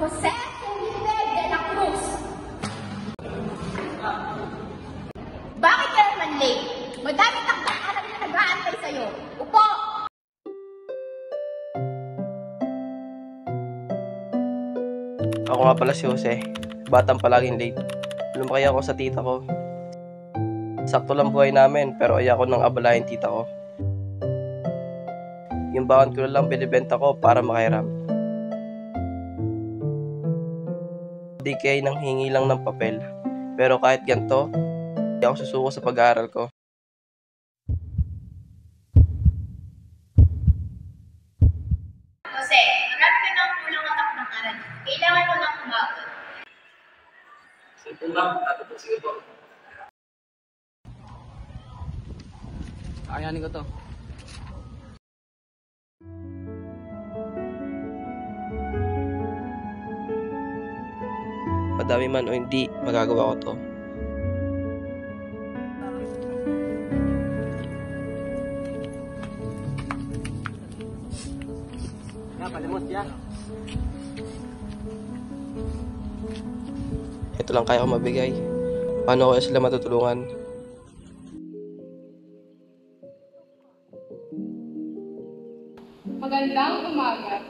Jose Felipe de la Cruz. Bakit ka naman late? Madami takdang aral na nag-aantay sa'yo. Upo! Ako nga pala si Jose. Batang palaging late. Lumaki ako sa tita ko. Sakto lang buhay namin pero ayoko nang abalahin tita ko. Yung baon ko na lang binibenta ko para makahiram. Di kaya nang hingi lang ng papel. Pero kahit ganito, hindi ako susuko sa pag-aaral ko. Jose, marami ka ng kulang at takdang aral. Kailangan mo nang umabot. Simple lang, natapos ko. Kakayanin ko to. Madami man o hindi, magagawa ko to. Ito lang kaya ko mabigay. Paano ko sila matutulungan? Magandang umaga.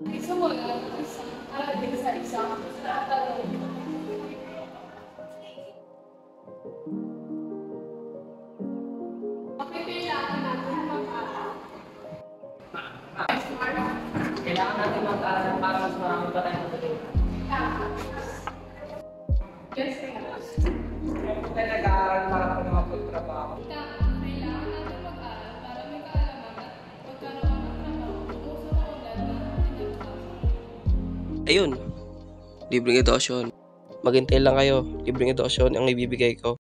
Gusto mo lang arating sa isang tatanong. Bakit kailangan natin mag-aral? Kailangan natin mag-aral para mas marami pa tayong matutunan. Yes, kaya. Kung tayo nag-aaral para po makapagtrabaho. Kailangan natin mag-aral para may kaalaman at magkaroon ng trabaho tungkol sa kaunlad na tinatapos. Ayun, libreng edukasyon. Maghintay lang kayo, libreng edukasyon ang ibibigay ko.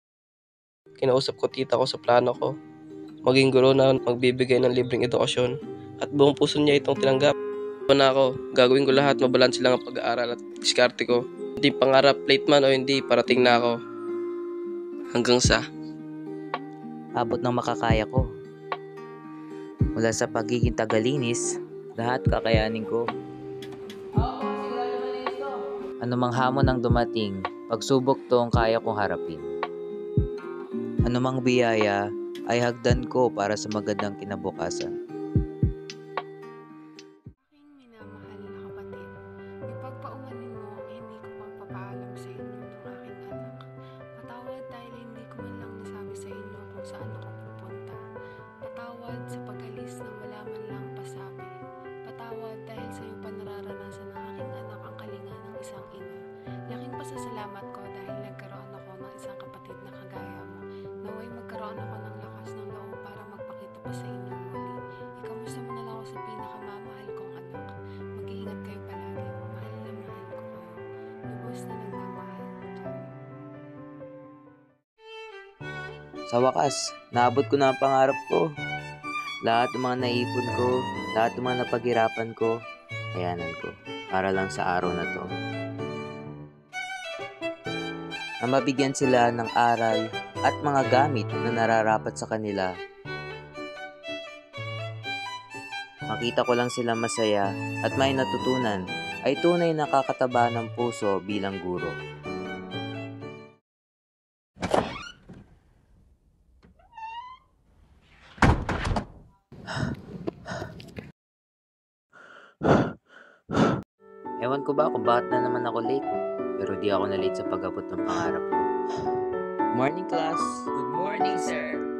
Kinausap ko tita ko sa plano ko. Maging guro na magbibigay ng libreng edukasyon. At buong puso niya itong tinanggap. Na ako, gagawin ko lahat, mabalanse lang ang pag-aaral at diskarte ko. Hindi pangarap, late man o hindi, parating na ako. Hanggang sa abot ng makakaya ko. Mula sa pagiging tagalinis, lahat kakayanin ko. Anumang hamon ang dumating, pagsubok to ang kaya kong harapin. Anumang biyaya ay hagdan ko para sa magandang kinabukasan. Aking minamahal na kapatid, ipagpaumanin mo ang hindi ko pagpapaalam sa inyo ng aking anak. Patawad dahil hindi ko man lang nasabi sa inyo kung saan ako pupunta. Patawad sa pag-alis na wala man lang pasabi. Patawad dahil sa iyong panararanasan ng aking anak ang kalinga ng isang ina. Laking pasasalamat ko dahil nagkaroon ako ng isang kapatid na kagaya mo. Naway magkaroon ako ng lakas ng loob para magpakita pa sa inyo muli. Ikamusta mo na lang ako sa pinakamamahal kong anak. Mag-iingat kayo palagi. Mahal na mahal ko kayo. Lubos na nagmamahal. Sa wakas, naabot ko na ang pangarap ko. Lahat ng mga naipon ko, lahat ng mga napaghirapan ko, kayanan ko para lang sa araw na to. Na mabigyan sila ng aral at mga gamit na nararapat sa kanila. Makita ko lang sila masaya at may natutunan ay tunay na nakakataba ng puso bilang guro. Ewan ko ba kung bakit na naman ako late, pero di ako na late sa pag-abot ng pangarap ko. Morning class! Good morning, sir.